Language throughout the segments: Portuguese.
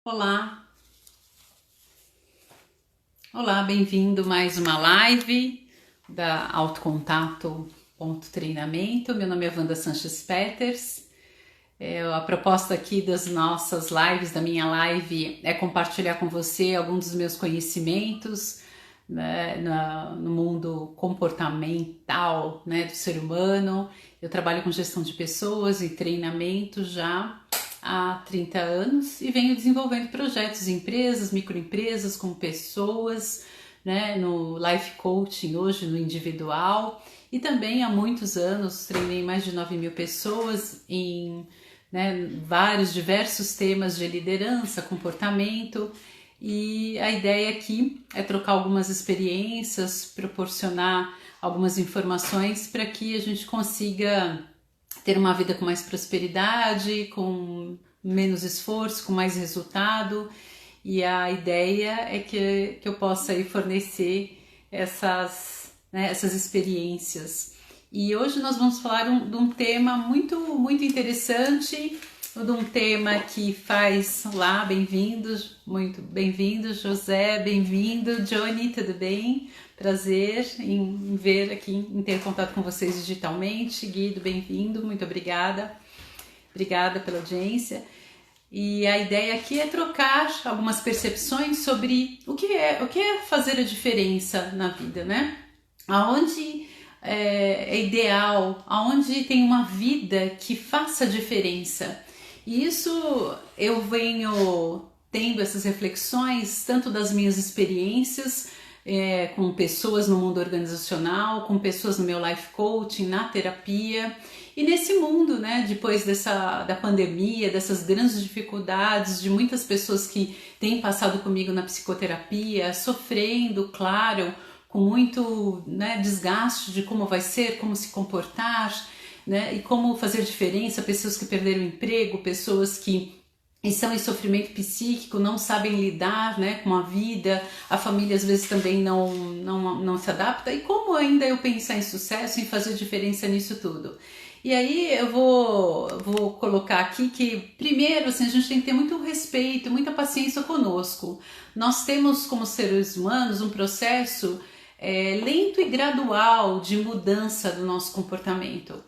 Olá, olá, bem-vindo mais uma live da Autocontato Treinamento. Meu nome é Wanda Sanches Peters. A proposta aqui das nossas lives, da minha live, é compartilhar com você alguns dos meus conhecimentos, né, no mundo comportamental, né, do ser humano. Eu trabalho com gestão de pessoas e treinamento já há 30 anos e venho desenvolvendo projetos em empresas, microempresas, com pessoas, né, no life coaching hoje, no individual, e também há muitos anos treinei mais de 9.000 pessoas em, né, vários diversos temas de liderança, comportamento, e a ideia aqui é trocar algumas experiências, proporcionar algumas informações para que a gente consiga ter uma vida com mais prosperidade, com menos esforço, com mais resultado. E a ideia é que eu possa aí fornecer essas experiências. E hoje nós vamos falar de um tema muito interessante, de um tema que faz, olá, bem-vindos, muito bem-vindos, José, bem-vindo, Johnny, tudo bem? Prazer em ver aqui, em ter contato com vocês digitalmente. Guido, bem-vindo, muito obrigada. Obrigada pela audiência. E a ideia aqui é trocar algumas percepções sobre o que é fazer a diferença na vida, né? Aonde é ideal, aonde tem uma vida que faça diferença. E isso eu venho tendo essas reflexões tanto das minhas experiências com pessoas no mundo organizacional, com pessoas no meu life coaching, na terapia e nesse mundo, né, depois da pandemia, dessas grandes dificuldades de muitas pessoas que têm passado comigo na psicoterapia, sofrendo, claro, com muito, né, desgaste de como vai ser, como se comportar, né, e como fazer diferença, pessoas que perderam o emprego, pessoas que estão em sofrimento psíquico, não sabem lidar, né, com a vida, a família às vezes também não se adapta, e como ainda eu pensar em sucesso, em fazer diferença nisso tudo? E aí eu vou colocar aqui que, primeiro, assim, a gente tem que ter muito respeito, muita paciência conosco. Nós temos, como seres humanos, um processo lento e gradual de mudança do nosso comportamento.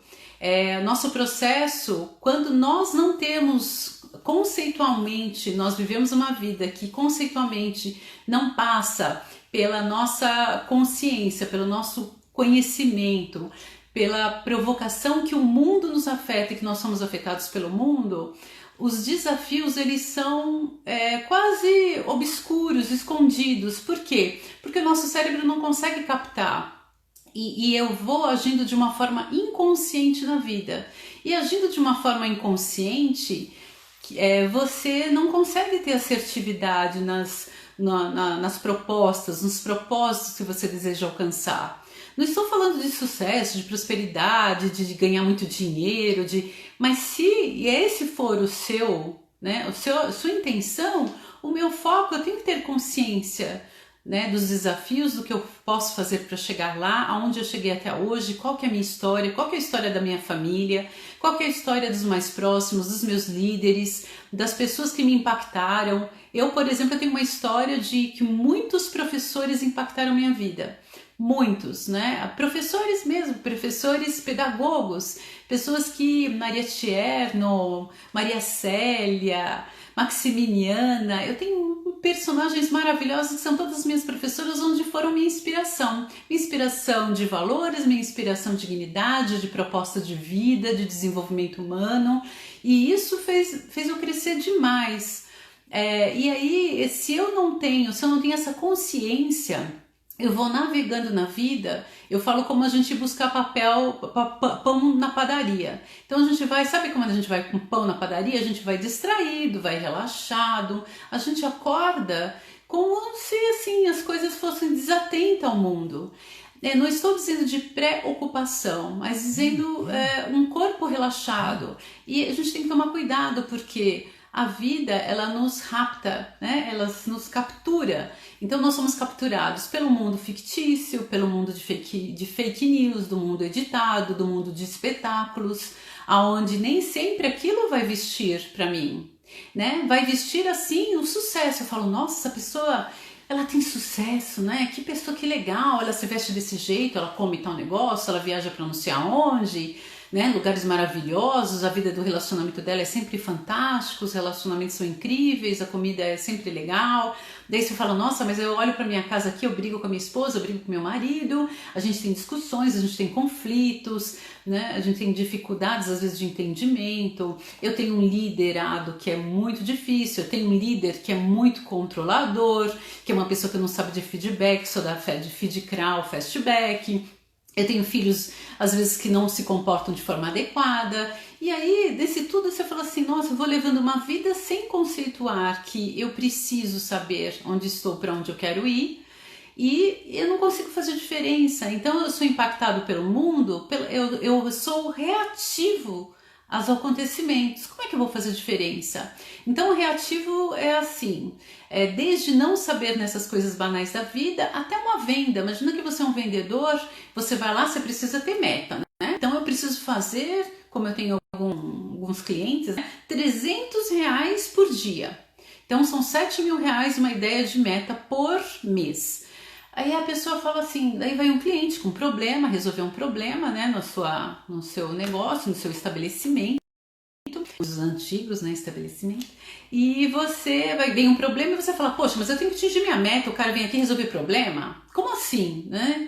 Nosso processo, quando nós não temos conceitualmente, nós vivemos uma vida que conceitualmente não passa pela nossa consciência, pelo nosso conhecimento, pela provocação que o mundo nos afeta e que nós somos afetados pelo mundo, os desafios eles são quase obscuros, escondidos. Por quê? Porque o nosso cérebro não consegue captar. E eu vou agindo de uma forma inconsciente na vida. E agindo de uma forma inconsciente, você não consegue ter assertividade nas propostas, nos propósitos que você deseja alcançar. Não estou falando de sucesso, de prosperidade, de ganhar muito dinheiro, mas se esse for o seu, né, a sua intenção, o meu foco, eu tenho que ter consciência, né, dos desafios, do que eu posso fazer para chegar lá, aonde eu cheguei até hoje, qual que é a minha história, qual que é a história da minha família, qual que é a história dos mais próximos, dos meus líderes, das pessoas que me impactaram. Eu, por exemplo, eu tenho uma história de que muitos professores impactaram minha vida. Muitos, né? Professores mesmo, professores pedagogos, pessoas que Maria Tierno, Maria Célia, Maximiliana, eu tenho personagens maravilhosos que são todas as minhas professoras, onde foram minha inspiração de valores, minha inspiração de dignidade, de proposta de vida, de desenvolvimento humano, e isso fez eu crescer demais. E aí, se eu não tenho essa consciência, eu vou navegando na vida, eu falo como a gente buscar pão na padaria. Então a gente vai, sabe como a gente vai com pão na padaria? A gente vai distraído, vai relaxado, a gente acorda como se assim as coisas fossem desatentas ao mundo. Não estou dizendo de preocupação, mas dizendo um corpo relaxado. E a gente tem que tomar cuidado porque a vida, ela nos rapta, né? Ela nos captura. Então nós somos capturados pelo mundo fictício, pelo mundo de fake news, do mundo editado, do mundo de espetáculos, aonde nem sempre aquilo vai vestir para mim. né? Vai vestir assim o sucesso. Eu falo, nossa, essa pessoa, ela tem sucesso, né? Que pessoa, que legal, ela se veste desse jeito, ela come tal negócio, ela viaja para não sei aonde, né? Lugares maravilhosos, a vida do relacionamento dela é sempre fantástica, os relacionamentos são incríveis, a comida é sempre legal. Daí você fala, nossa, mas eu olho para minha casa aqui, eu brigo com a minha esposa, eu brigo com meu marido, a gente tem discussões, a gente tem conflitos, né? A gente tem dificuldades às vezes de entendimento. Eu tenho um liderado que é muito difícil, eu tenho um líder que é muito controlador, que é uma pessoa que não sabe de feedback, só dá de feedcrawl, fastback. Eu tenho filhos, às vezes, que não se comportam de forma adequada. E aí, desse tudo, você fala assim, nossa, eu vou levando uma vida sem conceituar que eu preciso saber onde estou, para onde eu quero ir. E eu não consigo fazer diferença. Então, eu sou impactado pelo mundo, eu sou reativo aos acontecimentos. Como é que eu vou fazer diferença? Então, o reativo é assim, desde não saber nessas coisas banais da vida até uma venda. Imagina que você é um vendedor, você vai lá, você precisa ter meta, né? Então, eu preciso fazer, como eu tenho alguns clientes, né, R$300 por dia. Então, são R$7.000 uma ideia de meta por mês. Aí a pessoa fala assim, daí vai um cliente com problema, resolver um problema, né, no seu negócio, no seu estabelecimento, os antigos, né, estabelecimento, e vem um problema e você fala, poxa, mas eu tenho que atingir minha meta, o cara vem aqui resolver problema? Como assim, né?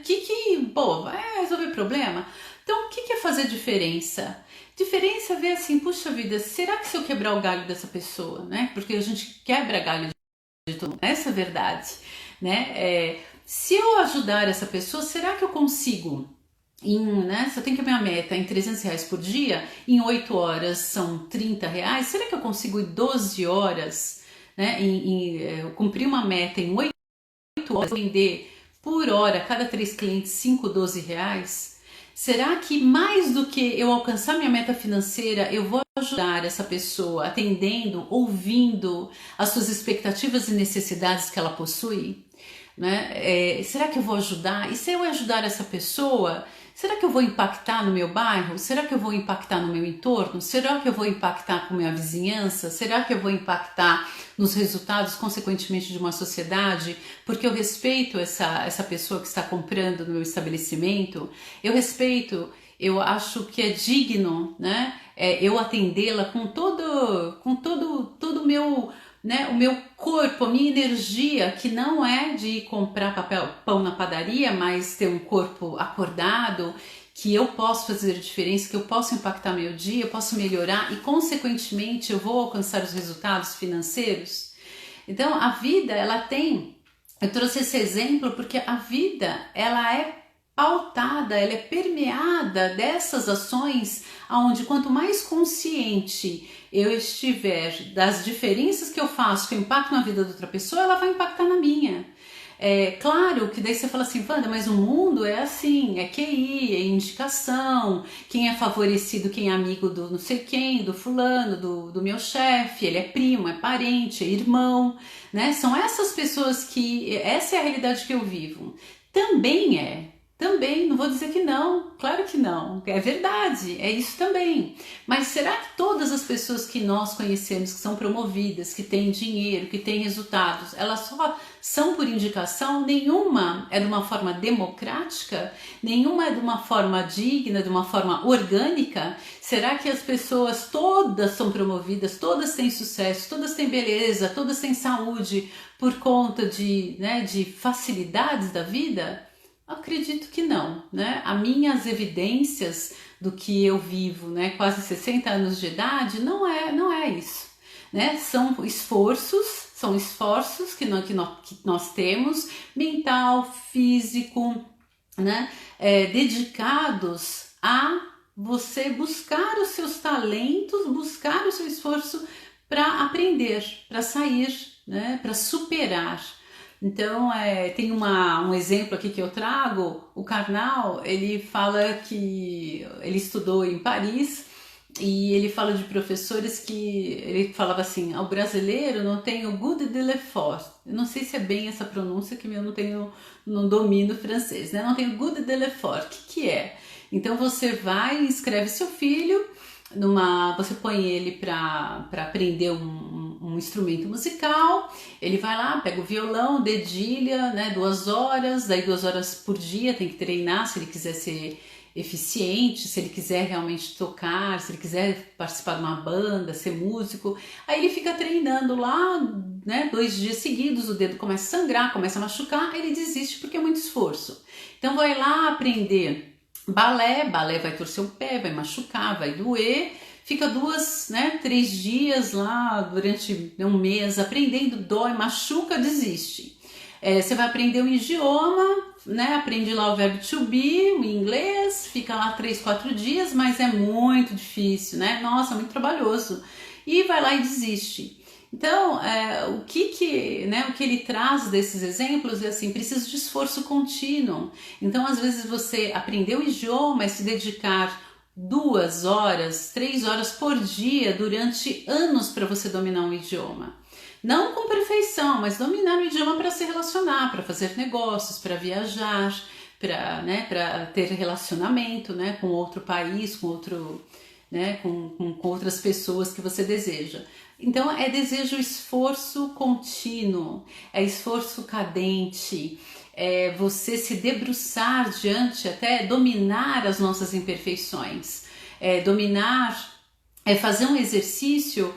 Pô, vai resolver problema? Então, o que é fazer diferença? Diferença é ver assim, puxa vida, será que se eu quebrar o galho dessa pessoa, né? Porque a gente quebra galho de todo mundo, essa é a verdade, né? Se eu ajudar essa pessoa, será que eu consigo, né? Se eu tenho que a minha meta em R$300 por dia, em 8 horas são R$30, será que eu consigo em 12 horas, né? Cumprir uma meta em 8 horas, vender por hora, cada 3 clientes, 5, R$12? Será que mais do que eu alcançar minha meta financeira, eu vou ajudar essa pessoa atendendo, ouvindo as suas expectativas e necessidades que ela possui? Né? Será que eu vou ajudar? E se eu ajudar essa pessoa, será que eu vou impactar no meu bairro? Será que eu vou impactar no meu entorno? Será que eu vou impactar com a minha vizinhança? Será que eu vou impactar nos resultados, consequentemente, de uma sociedade? Porque eu respeito essa pessoa que está comprando no meu estabelecimento, eu respeito, eu acho que é digno, né? Eu atendê-la com todo o meu, né, o meu corpo, a minha energia, que não é de comprar pão na padaria, mas ter um corpo acordado, que eu posso fazer diferença, que eu posso impactar meu dia, eu posso melhorar e, consequentemente, eu vou alcançar os resultados financeiros. Então, a vida, ela tem... Eu trouxe esse exemplo porque a vida, ela é pautada, ela é permeada dessas ações, onde quanto mais consciente eu estiver das diferenças que eu faço, que eu impacto na vida da outra pessoa, ela vai impactar na minha. Claro que daí você fala assim, Wanda, mas o mundo é assim, é QI, é indicação, quem é favorecido, quem é amigo do não sei quem, do fulano, do meu chefe, ele é primo, é parente, é irmão, né? São essas pessoas essa é a realidade que eu vivo. Também, não vou dizer que não, claro que não, é verdade, é isso também. Mas será que todas as pessoas que nós conhecemos, que são promovidas, que têm dinheiro, que têm resultados, elas só são por indicação? Nenhuma é de uma forma democrática? Nenhuma é de uma forma digna, de uma forma orgânica? Será que as pessoas todas são promovidas, todas têm sucesso, todas têm beleza, todas têm saúde por conta de facilidades da vida? Acredito que não, né? As minhas evidências do que eu vivo, né, quase 60 anos de idade, não é isso, né? São esforços que nós temos, mental, físico, né? Dedicados a você buscar os seus talentos, buscar o seu esforço para aprender, para sair, né? Para superar. Então, tem um exemplo aqui que eu trago, o Karnal, ele fala que ele estudou em Paris e ele fala de professores que, ele falava assim, o brasileiro não tem o goût de l'effort. Eu não sei se é bem essa pronúncia, que eu não domino francês, né? Não tem o goût de l'effort. O que é? Então, você vai e inscreve seu filho você põe ele para aprender um instrumento musical, ele vai lá, pega o violão, dedilha, né, 2 horas, daí 2 horas por dia tem que treinar se ele quiser ser eficiente, se ele quiser realmente tocar, se ele quiser participar de uma banda, ser músico, aí ele fica treinando lá, né, 2 dias seguidos, o dedo começa a sangrar, começa a machucar, aí ele desiste porque é muito esforço. Então vai lá aprender balé vai torcer o pé, vai machucar, vai doer, fica 2, né, 3 dias lá durante um mês aprendendo, dói, machuca, desiste. Você vai aprender um idioma, né, aprende lá o verbo to be, o inglês, fica lá 3, 4 dias, mas é muito difícil, né, nossa, muito trabalhoso, e vai lá e desiste. Então, o que ele traz desses exemplos é assim, preciso de esforço contínuo. Então, às vezes você aprendeu o idioma e se dedicar 2 horas, 3 horas por dia durante anos para você dominar um idioma. Não com perfeição, mas dominar o idioma para se relacionar, para fazer negócios, para viajar, para ter relacionamento, né, com outro país, com outro, né, com outras pessoas que você deseja. Então desejo esforço contínuo, esforço cadente, você se debruçar diante, até dominar as nossas imperfeições, fazer um exercício,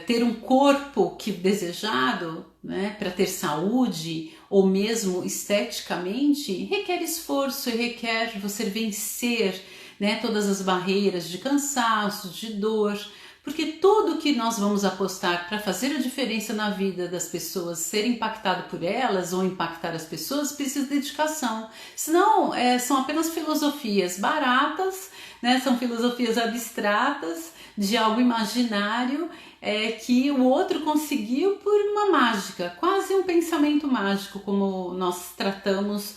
ter um corpo que desejado, né, para ter saúde ou mesmo esteticamente, requer esforço e requer você vencer, né, todas as barreiras de cansaço, de dor, porque tudo que nós vamos apostar para fazer a diferença na vida das pessoas, ser impactado por elas ou impactar as pessoas, precisa de dedicação. Senão, são apenas filosofias baratas, né? São filosofias abstratas de algo imaginário que o outro conseguiu por uma mágica, quase um pensamento mágico, como nós tratamos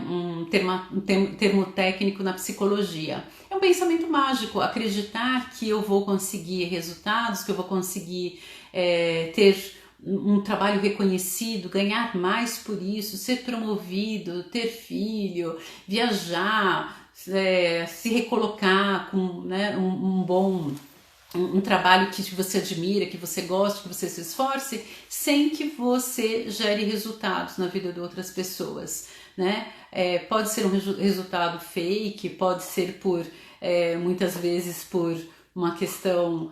um termo técnico na psicologia. É um pensamento mágico, acreditar que eu vou conseguir resultados, que eu vou conseguir ter um trabalho reconhecido, ganhar mais por isso, ser promovido, ter filho, viajar, se recolocar com, né, um trabalho que você admira, que você gosta, que você se esforce, sem que você gere resultados na vida de outras pessoas, né? Pode ser um resultado fake, pode ser muitas vezes por uma questão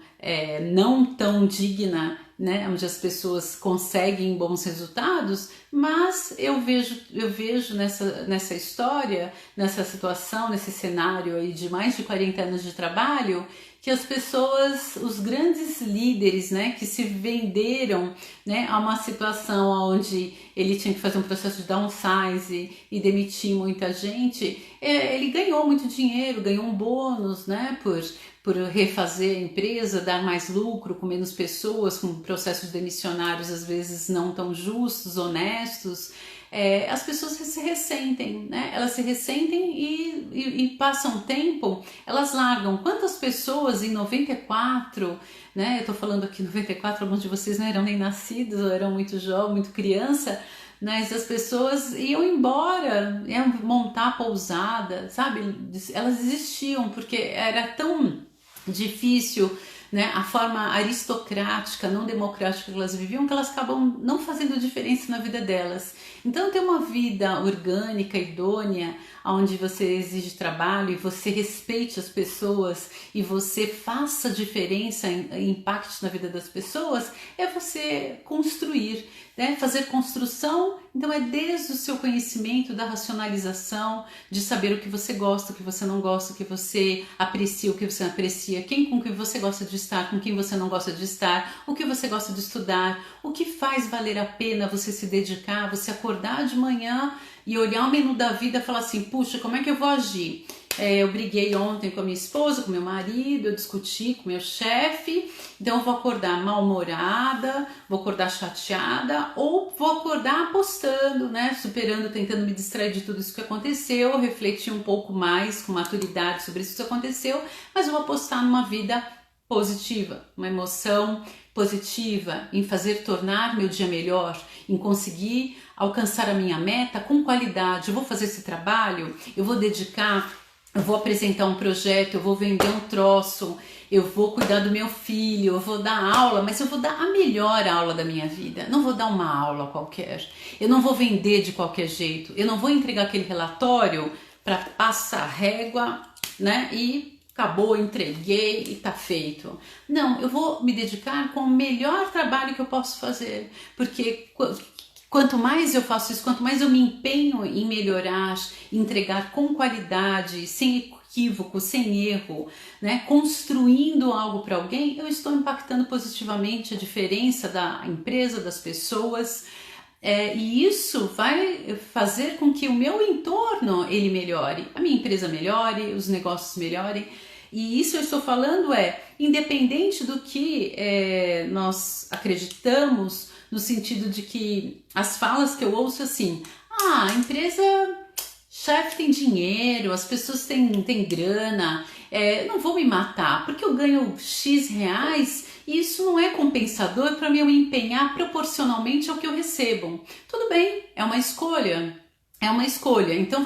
não tão digna, né, onde as pessoas conseguem bons resultados, mas eu vejo nessa história, nessa situação, nesse cenário aí de mais de 40 anos de trabalho, que as pessoas, os grandes líderes, né, que se venderam, né, a uma situação onde ele tinha que fazer um processo de downsize e demitir muita gente, ele ganhou muito dinheiro, ganhou um bônus, né, por refazer a empresa, dar mais lucro com menos pessoas, com processos demissionários às vezes não tão justos, honestos. As pessoas se ressentem, né? Elas se ressentem e passam tempo, elas largam. Quantas pessoas em 94, né? Eu tô falando aqui 94, alguns de vocês não eram nem nascidos, ou eram muito jovens, muito criança, mas as pessoas iam embora, iam montar pousada, sabe? Elas existiam porque era tão difícil, né, a forma aristocrática, não democrática que elas viviam, que elas acabam não fazendo diferença na vida delas. Então, ter uma vida orgânica, idônea, onde você exige trabalho e você respeite as pessoas e você faça diferença, impacte na vida das pessoas, é você construir, né? Fazer construção, então é desde o seu conhecimento, da racionalização, de saber o que você gosta, o que você não gosta, o que você aprecia, o que você não aprecia, com quem você gosta de estar, com quem você não gosta de estar, o que você gosta de estudar, o que faz valer a pena você se dedicar, você acordar de manhã e olhar o menu da vida e falar assim, puxa, como é que eu vou agir? Eu briguei ontem com a minha esposa, com meu marido, eu discuti com meu chefe, então eu vou acordar mal-humorada, vou acordar chateada ou vou acordar apostando, né, superando, tentando me distrair de tudo isso que aconteceu, refletir um pouco mais com maturidade sobre isso que aconteceu, mas eu vou apostar numa vida positiva, uma emoção positiva, em tornar meu dia melhor, em conseguir alcançar a minha meta com qualidade. Eu vou fazer esse trabalho, eu vou dedicar eu vou apresentar um projeto, eu vou vender um troço, eu vou cuidar do meu filho, eu vou dar aula, mas eu vou dar a melhor aula da minha vida. Não vou dar uma aula qualquer. Eu não vou vender de qualquer jeito. Eu não vou entregar aquele relatório para passar régua, né? E acabou, entreguei e tá feito. Não, eu vou me dedicar com o melhor trabalho que eu posso fazer, porque quanto mais eu faço isso, quanto mais eu me empenho em melhorar, entregar com qualidade, sem equívoco, sem erro, né, construindo algo para alguém, eu estou impactando positivamente a diferença da empresa, das pessoas, e isso vai fazer com que o meu entorno ele melhore, a minha empresa melhore, os negócios melhorem. E isso eu estou falando independente do que nós acreditamos, no sentido de que as falas que eu ouço assim, a empresa, chefe tem dinheiro, as pessoas têm grana, eu não vou me matar, porque eu ganho X reais e isso não é compensador para mim eu empenhar proporcionalmente ao que eu recebo. Tudo bem, é uma escolha. É uma escolha. Então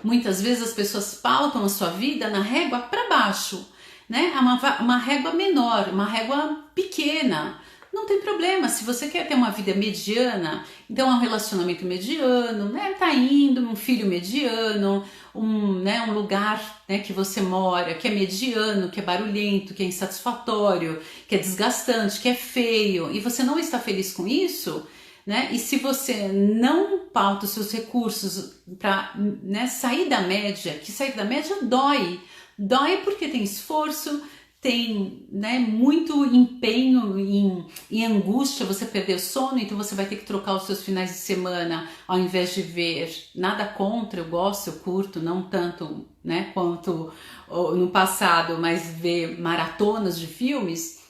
muitas vezes as pessoas pautam a sua vida na régua para baixo, né? É uma régua menor, uma régua pequena. Não tem problema, se você quer ter uma vida mediana, então é um relacionamento mediano, né? Tá indo, um filho mediano, um lugar, né, que você mora, que é mediano, que é barulhento, que é insatisfatório, que é desgastante, que é feio, e você não está feliz com isso, né? E se você não pauta os seus recursos para, né, sair da média, que sair da média dói. Dói porque tem esforço, tem, né, muito empenho em angústia, você perdeu o sono, então você vai ter que trocar os seus finais de semana ao invés de ver. Nada contra, eu gosto, eu curto, não tanto, né, quanto no passado, mas ver maratonas de filmes.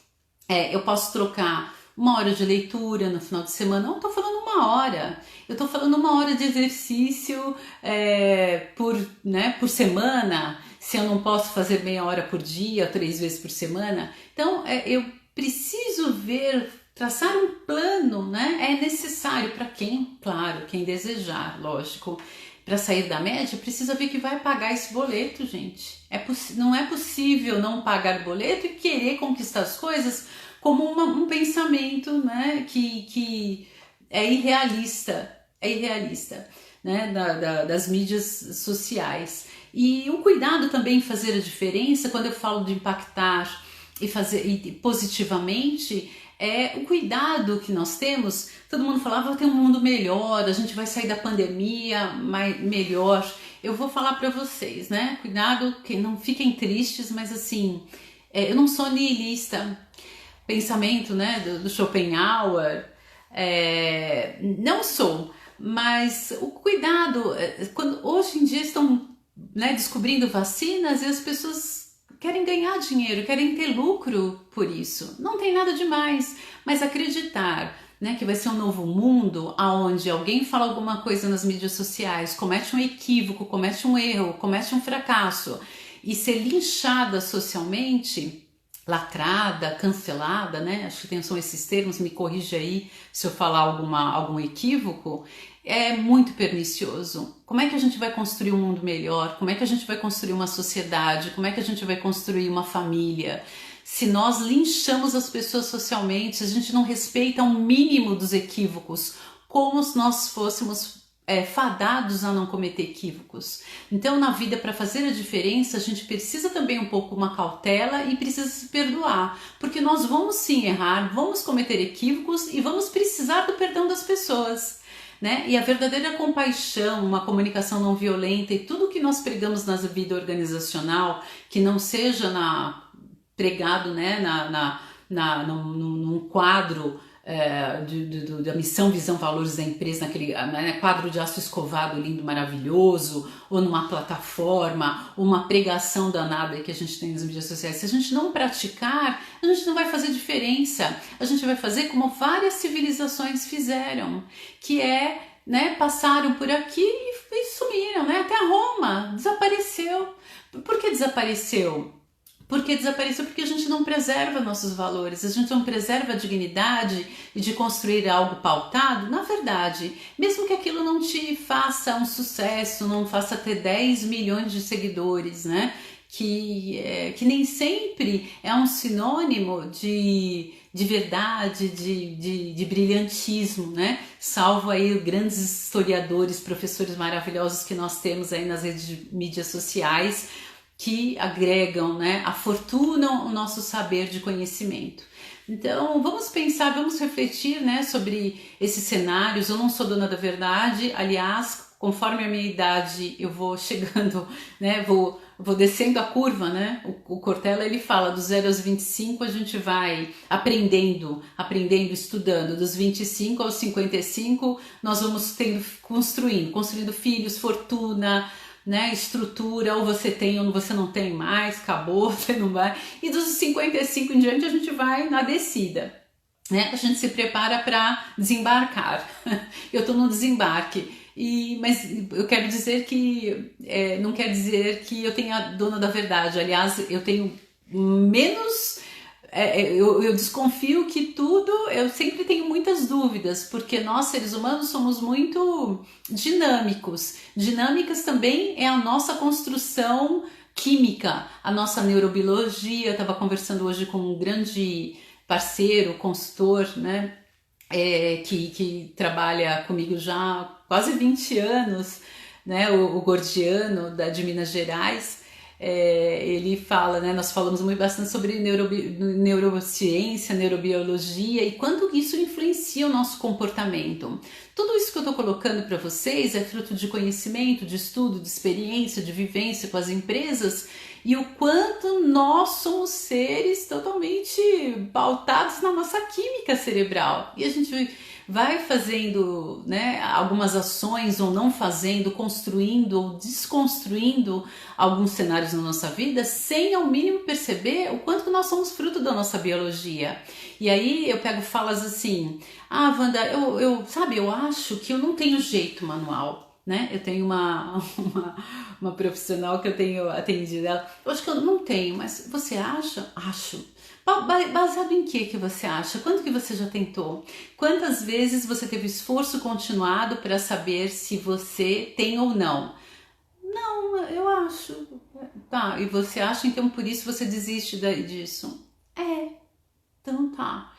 Eu posso trocar uma hora de leitura no final de semana. Não estou falando uma hora, eu estou falando uma hora de exercício por semana. Se eu não posso fazer meia hora por dia, 3 vezes por semana. Então eu preciso traçar um plano, né? É necessário para quem, claro, quem desejar, lógico. Para sair da média, precisa ver que vai pagar esse boleto, gente. Não é possível não pagar boleto e querer conquistar as coisas como um pensamento, né, que é irrealista, né, das mídias sociais. E o cuidado também em fazer a diferença, quando eu falo de impactar e fazer positivamente, o cuidado que nós temos. Todo mundo falava, vai ter um mundo melhor, a gente vai sair da pandemia melhor. Eu vou falar para vocês, né? Cuidado, que não fiquem tristes, mas assim, eu não sou niilista. Pensamento, né, do Schopenhauer, não sou, mas o cuidado, quando hoje em dia estão, né, descobrindo vacinas e as pessoas querem ganhar dinheiro, querem ter lucro por isso. Não tem nada demais, mas acreditar, né, que vai ser um novo mundo onde alguém fala alguma coisa nas mídias sociais, comete um equívoco, comete um erro, comete um fracasso e ser linchada socialmente, lacrada, cancelada, né? Acho que são esses termos, me corrija aí se eu falar algum equívoco, é muito pernicioso. Como é que a gente vai construir um mundo melhor? Como é que a gente vai construir uma sociedade? Como é que a gente vai construir uma família? Se nós linchamos as pessoas socialmente, se a gente não respeita o mínimo dos equívocos, como se nós fôssemos fadados a não cometer equívocos. Então, na vida, para fazer a diferença, a gente precisa também um pouco uma cautela e precisa se perdoar, porque nós vamos sim errar, vamos cometer equívocos e vamos precisar do perdão das pessoas, né? E a verdadeira compaixão, uma comunicação não violenta e tudo que nós pregamos na vida organizacional, que não seja pregado, né, num quadro da missão, visão, valores da empresa, naquele, né, quadro de aço escovado lindo, maravilhoso, ou numa plataforma, ou uma pregação danada que a gente tem nas mídias sociais. Se a gente não praticar, a gente não vai fazer diferença. A gente vai fazer como várias civilizações fizeram, que né, passaram por aqui e sumiram, né? Até Roma desapareceu. Por que desapareceu? Por que desapareceu? Porque a gente não preserva nossos valores, a gente não preserva a dignidade e de construir algo pautado. Na verdade, mesmo que aquilo não te faça um sucesso, não faça ter 10 milhões de seguidores, né? Que nem sempre é um sinônimo de verdade, de brilhantismo, né? Salvo aí grandes historiadores, professores maravilhosos que nós temos aí nas redes de mídias sociais, que agregam, né, a fortuna o nosso saber de conhecimento. Então, vamos pensar, vamos refletir, né, sobre esses cenários. Eu não sou dona da verdade, aliás, conforme a minha idade eu vou chegando, né, vou descendo a curva, né? O Cortella, ele fala dos 0 aos 25 a gente vai aprendendo, estudando. Dos 25 aos 55 nós vamos construindo filhos, fortuna, né, estrutura, ou você tem ou você não tem mais, acabou, você não vai. E dos 55 em diante a gente vai na descida, né? A gente se prepara para desembarcar. Eu estou no desembarque. Mas eu quero dizer que não quer dizer que eu tenha dona da verdade. Aliás, eu tenho menos. Eu desconfio que tudo, eu sempre tenho muitas dúvidas, porque nós seres humanos somos muito dinâmicos. Dinâmicas também é a nossa construção química, a nossa neurobiologia. Eu estava conversando hoje com um grande parceiro, consultor, né, que trabalha comigo já há quase 20 anos, né, o Gordiano, de Minas Gerais. Ele fala, né, nós falamos muito bastante sobre neurociência, neurobiologia e quanto isso influencia o nosso comportamento. Tudo isso que eu estou colocando para vocês é fruto de conhecimento, de estudo, de experiência, de vivência com as empresas e o quanto nós somos seres totalmente pautados na nossa química cerebral. E a gente vai fazendo, né, algumas ações ou não fazendo, construindo ou desconstruindo alguns cenários na nossa vida sem ao mínimo perceber o quanto que nós somos fruto da nossa biologia. E aí eu pego falas assim, Wanda, eu acho que eu não tenho jeito manual, né? Eu tenho uma profissional que eu tenho atendido ela, eu acho que eu não tenho, mas você acha? Acho. Baseado em que você acha? Quanto que você já tentou? Quantas vezes você teve esforço continuado para saber se você tem ou não? Não, eu acho. Tá, e você acha, então por isso você desiste disso? Então tá.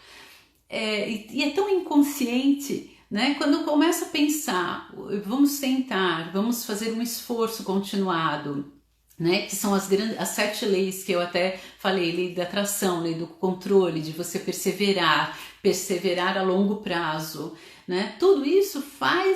E é tão inconsciente, né? Quando eu começo a pensar, vamos tentar, vamos fazer um esforço continuado, né, que são as 7 leis que eu até falei, lei da atração, lei do controle, de você perseverar a longo prazo, né? Tudo isso vai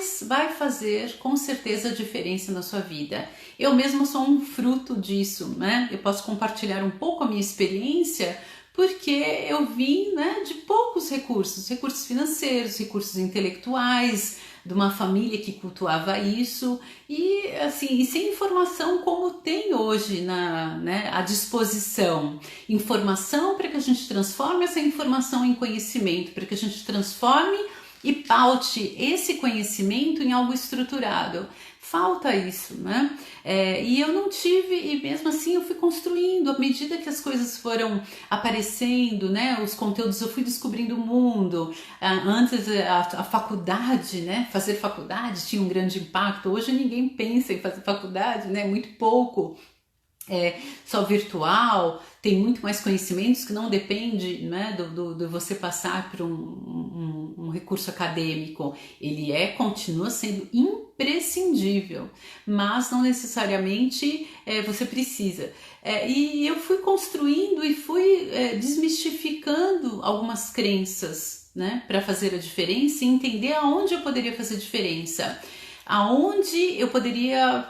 fazer com certeza diferença na sua vida. Eu mesma sou um fruto disso, né? Eu posso compartilhar um pouco a minha experiência porque eu vim, né, de poucos recursos financeiros, recursos intelectuais, de uma família que cultuava isso e assim, e sem informação como tem hoje né, à disposição. Informação para que a gente transforme essa informação em conhecimento, para que a gente transforme e paute esse conhecimento em algo estruturado. Falta isso, né? E eu não tive, e mesmo assim eu fui construindo, à medida que as coisas foram aparecendo, né? Os conteúdos, eu fui descobrindo o mundo. Antes a faculdade, né? Fazer faculdade tinha um grande impacto. Hoje ninguém pensa em fazer faculdade, né? Muito pouco. Só virtual, tem muito mais conhecimentos que não depende, né, do você passar por um recurso acadêmico. Ele continua sendo imprescindível, mas não necessariamente você precisa. E eu fui construindo e fui desmistificando algumas crenças, né, para fazer a diferença e entender aonde eu poderia fazer diferença, aonde eu poderia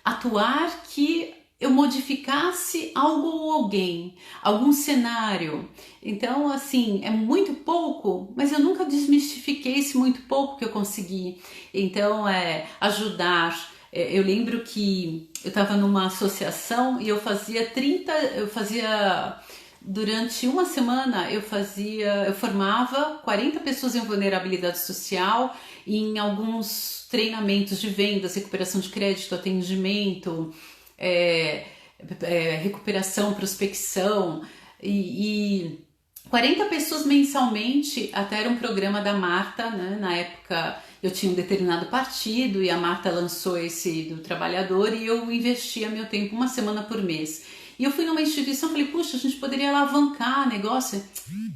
atuar que eu modificasse algo ou alguém, algum cenário. Então, assim, é muito pouco, mas eu nunca desmistifiquei esse muito pouco que eu consegui. Então, ajudar. Eu lembro que eu estava numa associação e eu fazia durante uma semana eu formava 40 pessoas em vulnerabilidade social em alguns treinamentos de vendas, recuperação de crédito, atendimento, recuperação, prospecção e 40 pessoas mensalmente, até era um programa da Marta, né? Na época eu tinha um determinado partido e a Marta lançou esse do trabalhador e eu investia meu tempo uma semana por mês. E eu fui numa instituição e falei, puxa, a gente poderia alavancar negócio,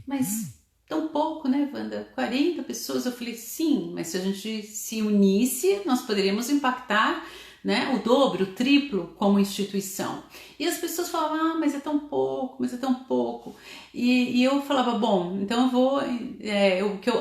mas tão pouco, né, Wanda? 40 pessoas. Eu falei, sim, mas se a gente se unisse, nós poderíamos impactar, né, o dobro, o triplo como instituição. E as pessoas falavam, mas é tão pouco, mas é tão pouco. E eu falava, bom, então eu vou,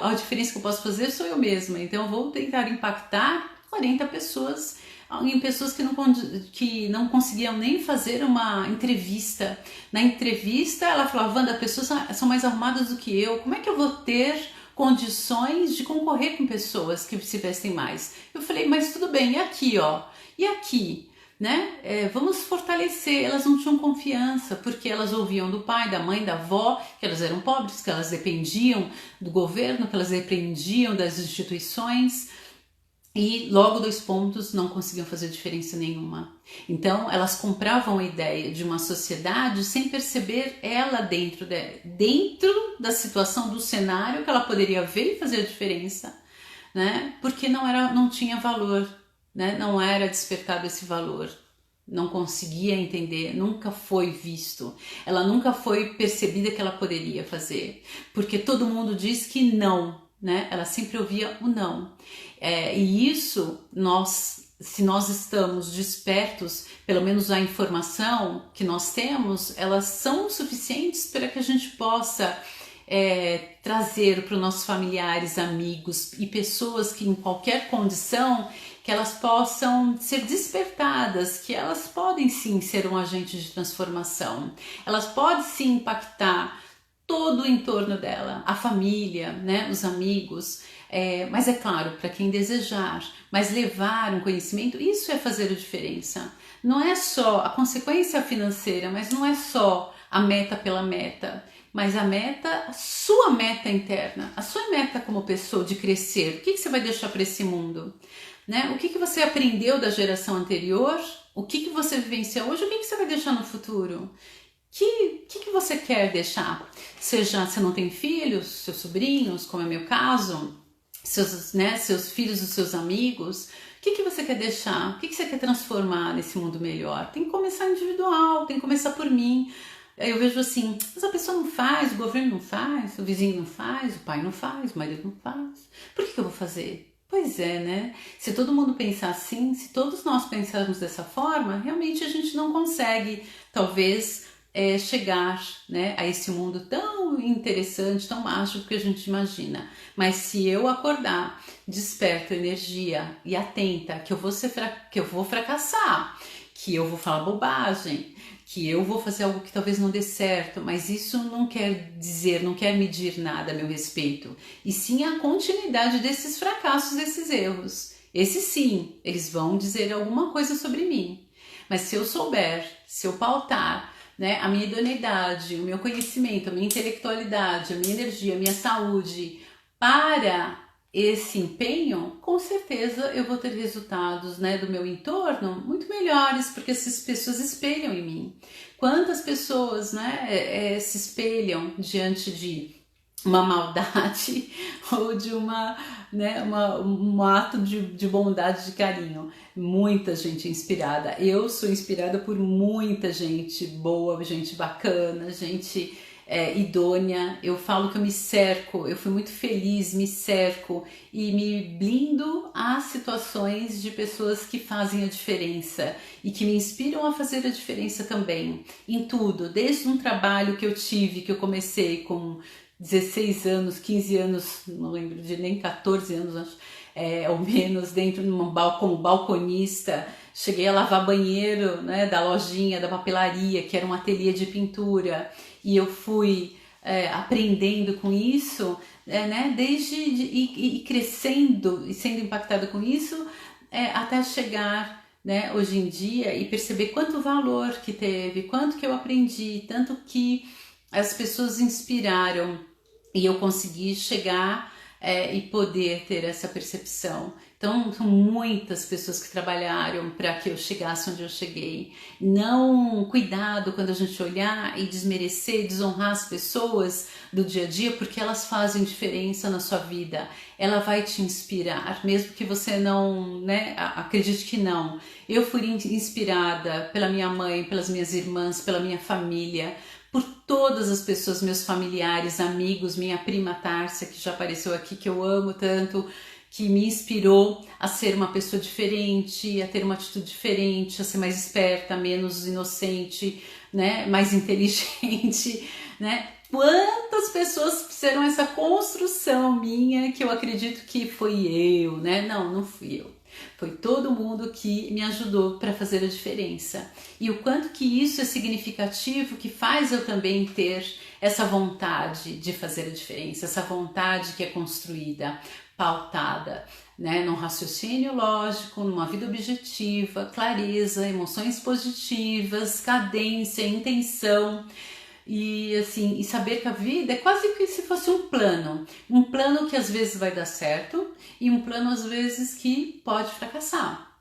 a diferença que eu posso fazer sou eu mesma, então eu vou tentar impactar 40 pessoas, em pessoas que não conseguiam nem fazer uma entrevista. Na entrevista ela falava, Wanda, as pessoas são mais arrumadas do que eu, como é que eu vou ter condições de concorrer com pessoas que se vestem mais? Eu falei, mas tudo bem, e aqui, ó? E aqui? Né? Vamos fortalecer. Elas não tinham confiança porque elas ouviam do pai, da mãe, da avó que elas eram pobres, que elas dependiam do governo, que elas dependiam das instituições e logo 2 pontos, não conseguiam fazer diferença nenhuma. Então elas compravam a ideia de uma sociedade sem perceber ela dentro da situação, do cenário que ela poderia ver e fazer a diferença, né? Porque não tinha valor, né? Não era despertado esse valor, não conseguia entender, nunca foi visto, ela nunca foi percebida que ela poderia fazer, porque todo mundo diz que não, né? Ela sempre ouvia o não, e isso se nós estamos despertos, pelo menos a informação que nós temos, elas são suficientes para que a gente possa trazer para os nossos familiares, amigos e pessoas que em qualquer condição, que elas possam ser despertadas, que elas podem sim ser um agente de transformação, elas podem sim impactar todo o entorno dela, a família, né, os amigos, mas é claro, para quem desejar, mas levar um conhecimento, isso é fazer a diferença. Não é só a consequência financeira, mas não é só a meta pela meta, mas a sua meta interna, a sua meta como pessoa de crescer. O que você vai deixar para esse mundo? Né? O que você aprendeu da geração anterior? O que você vivenciou hoje? O que você vai deixar no futuro? O que você quer deixar? Seja, você não tem filhos, seus sobrinhos, como é o meu caso, seus filhos, os seus amigos, o que você quer deixar? O que você quer transformar nesse mundo melhor? Tem que começar individual, tem que começar por mim. Eu vejo assim, mas a pessoa não faz, o governo não faz, o vizinho não faz, o pai não faz, o marido não faz. Por que eu vou fazer? Pois é, né? Se todo mundo pensar assim, se todos nós pensarmos dessa forma, realmente a gente não consegue, talvez, chegar, né, a esse mundo tão interessante, tão mágico que a gente imagina. Mas se eu acordar, desperto energia e atenta que eu vou fracassar, que eu vou falar bobagem, que eu vou fazer algo que talvez não dê certo, mas isso não quer dizer, não quer medir nada a meu respeito, e sim a continuidade desses fracassos, desses erros. Esses sim, eles vão dizer alguma coisa sobre mim. Mas se eu souber, se eu pautar, né, a minha idoneidade, o meu conhecimento, a minha intelectualidade, a minha energia, a minha saúde para esse empenho, com certeza eu vou ter resultados, né, do meu entorno muito melhores, porque essas pessoas espelham em mim. Quantas pessoas, né, se espelham diante de uma maldade ou de um ato de bondade, de carinho. Muita gente inspirada. Eu sou inspirada por muita gente boa, gente bacana, gente idônea. Eu falo que eu me cerco, eu fui muito feliz, me cerco e me blindo a situações de pessoas que fazem a diferença e que me inspiram a fazer a diferença também, em tudo, desde um trabalho que eu tive, que eu comecei com 16 anos, 15 anos, não lembro de nem 14 anos, acho, ou menos, dentro de como balconista. Cheguei a lavar banheiro, né, da lojinha, da papelaria, que era um ateliê de pintura, e eu fui aprendendo com isso, né, e crescendo e sendo impactada com isso, até chegar, né, hoje em dia e perceber quanto valor que teve, quanto que eu aprendi, tanto que as pessoas inspiraram e eu consegui chegar e poder ter essa percepção. Então, são muitas pessoas que trabalharam para que eu chegasse onde eu cheguei. Não, cuidado quando a gente olhar e desmerecer, desonrar as pessoas do dia a dia, porque elas fazem diferença na sua vida. Ela vai te inspirar, mesmo que você não, né, acredite que não. Eu fui inspirada pela minha mãe, pelas minhas irmãs, pela minha família, por todas as pessoas, meus familiares, amigos, minha prima Tárcia, que já apareceu aqui, que eu amo tanto, que me inspirou a ser uma pessoa diferente, a ter uma atitude diferente, a ser mais esperta, menos inocente, né, mais inteligente, né? Quantas pessoas fizeram essa construção minha que eu acredito que foi eu, né? Não, não fui eu. Foi todo mundo que me ajudou para fazer a diferença. E o quanto que isso é significativo, que faz eu também ter essa vontade de fazer a diferença, essa vontade que é construída, pautada, né, num raciocínio lógico, numa vida objetiva, clareza, emoções positivas, cadência, intenção. E assim, e saber que a vida é quase que se fosse um plano que às vezes vai dar certo e um plano às vezes que pode fracassar,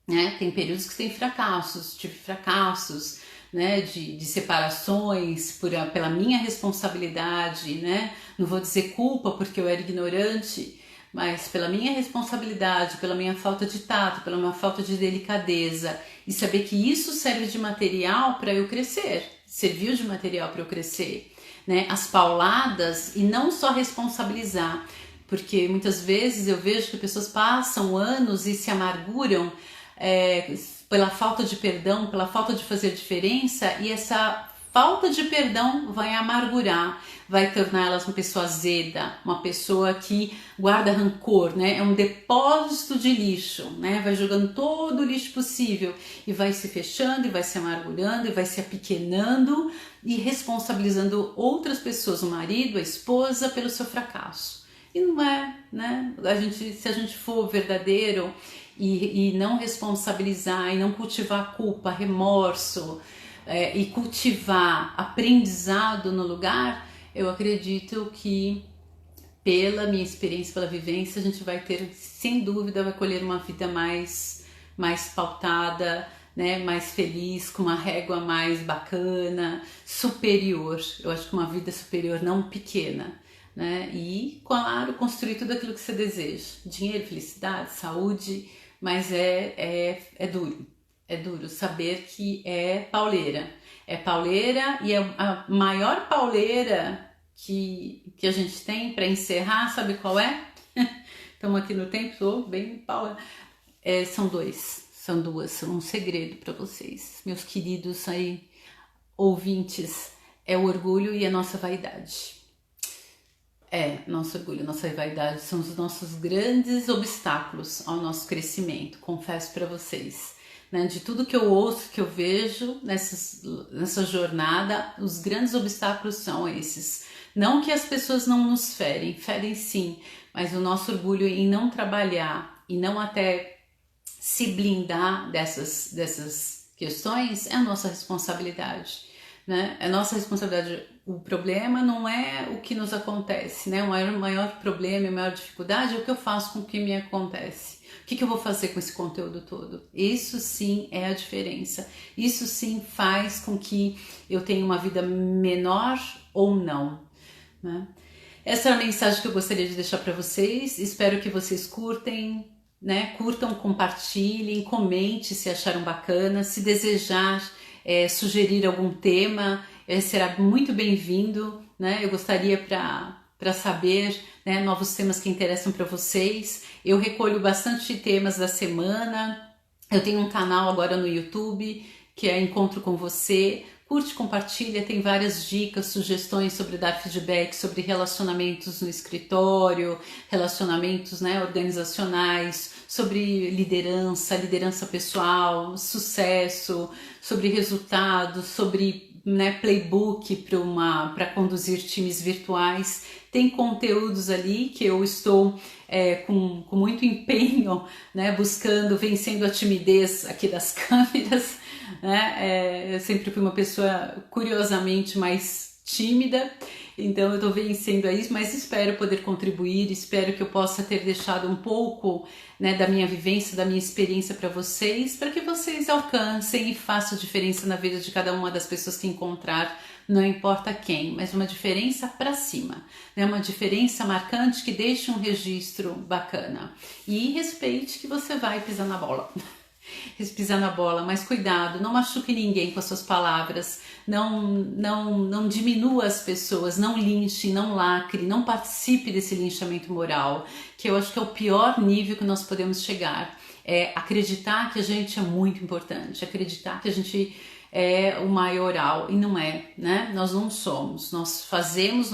né? Tem períodos que tem fracassos, tive fracassos, né, de separações pela minha responsabilidade, né? Não vou dizer culpa porque eu era ignorante, mas pela minha responsabilidade, pela minha falta de tato, pela minha falta de delicadeza, e saber que isso serve de material para eu crescer, serviu de material para eu crescer, né? As pauladas, e não só responsabilizar, porque muitas vezes eu vejo que pessoas passam anos e se amarguram pela falta de perdão, pela falta de fazer diferença, e essa falta de perdão vai amargurar, vai torná-las uma pessoa azeda, uma pessoa que guarda rancor, né? É um depósito de lixo, né? Vai jogando todo o lixo possível e vai se fechando e vai se amargurando e vai se apequenando e responsabilizando outras pessoas, o marido, a esposa, pelo seu fracasso. E não é, né? Se a gente for verdadeiro e não responsabilizar e não cultivar culpa, remorso, e cultivar aprendizado no lugar, eu acredito que pela minha experiência, pela vivência, a gente vai ter, sem dúvida, vai colher uma vida mais pautada, né, mais feliz, com uma régua mais bacana, superior. Eu acho que uma vida superior, não pequena, né? E, claro, construir tudo aquilo que você deseja. Dinheiro, felicidade, saúde, mas é duro. É duro saber que é pauleira. É pauleira e é a maior pauleira que a gente tem para encerrar, sabe qual é? Estamos aqui no tempo, estou bem paula. São duas, são um segredo para vocês, meus queridos aí ouvintes. É o orgulho e a nossa vaidade. Nosso orgulho, nossa vaidade são os nossos grandes obstáculos ao nosso crescimento, confesso para vocês. Né, de tudo que eu ouço, que eu vejo nessa jornada, os grandes obstáculos são esses. Não que as pessoas não nos ferem sim, mas o nosso orgulho em não trabalhar e não até se blindar dessas questões é a nossa responsabilidade. Né? É nossa responsabilidade. O problema não é o que nos acontece, né? O maior problema, a maior dificuldade é o que eu faço com o que me acontece. O que eu vou fazer com esse conteúdo todo? Isso sim é a diferença. Isso sim faz com que eu tenha uma vida menor ou não, né? Essa é a mensagem que eu gostaria de deixar para vocês. Espero que vocês curtem, né? Curtam, compartilhem, comente se acharam bacana. Se desejar sugerir algum tema, será muito bem-vindo, né? Eu gostaria para saber, né, novos temas que interessam para vocês. Eu recolho bastante temas da semana. Eu tenho um canal agora no YouTube que é Encontro com Você. Curte, compartilha, tem várias dicas, sugestões sobre dar feedback, sobre relacionamentos no escritório, relacionamentos, né, organizacionais, sobre liderança pessoal, sucesso, sobre resultados, sobre, né, playbook para conduzir times virtuais. Tem conteúdos ali que eu estou com muito empenho, né, buscando, vencendo a timidez aqui das câmeras, né? Eu sempre fui uma pessoa curiosamente mais tímida, então eu tô vencendo a isso, mas espero poder contribuir, espero que eu possa ter deixado um pouco, né, da minha vivência, da minha experiência para que vocês alcancem e façam diferença na vida de cada uma das pessoas que encontrar, não importa quem, mas uma diferença para cima, né, uma diferença marcante que deixe um registro bacana. E respeite que você vai pisar na bola. Pisar na bola, mas cuidado, não machuque ninguém com as suas palavras, não diminua as pessoas, não linche, não lacre, não participe desse linchamento moral, que eu acho que é o pior nível que nós podemos chegar. É acreditar que a gente é muito importante, acreditar que a gente é o maioral, e não é, né? Nós não somos, nós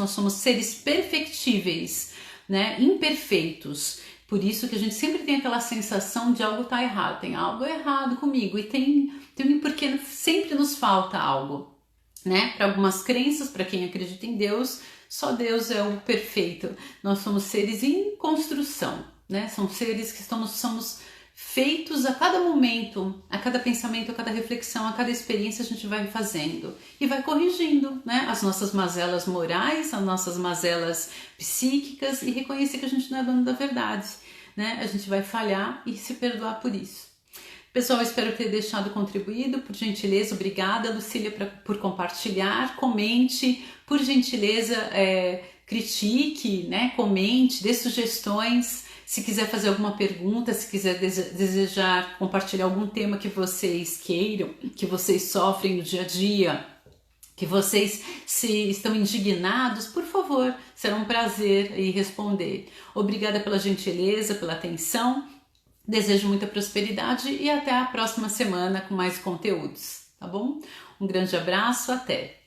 somos seres perfectíveis, né? Imperfeitos. Por isso que a gente sempre tem aquela sensação de algo tá errado, tem algo errado comigo, e tem porque sempre nos falta algo, né? Para algumas crenças, para quem acredita em Deus, só Deus é o perfeito. Nós somos seres em construção, né? São seres que somos feitos a cada momento, a cada pensamento, a cada reflexão, a cada experiência a gente vai fazendo e vai corrigindo, né, as nossas mazelas morais, as nossas mazelas psíquicas e reconhecer que a gente não é dono da verdade, né, a gente vai falhar e se perdoar por isso. Pessoal, espero ter deixado contribuído, por gentileza, obrigada Lucília por compartilhar, comente, por gentileza, critique, né, comente, dê sugestões. Se quiser fazer alguma pergunta, se quiser desejar compartilhar algum tema que vocês queiram, que vocês sofrem no dia a dia, que vocês estão indignados, por favor, será um prazer ir responder. Obrigada pela gentileza, pela atenção, desejo muita prosperidade e até a próxima semana com mais conteúdos, tá bom? Um grande abraço, até!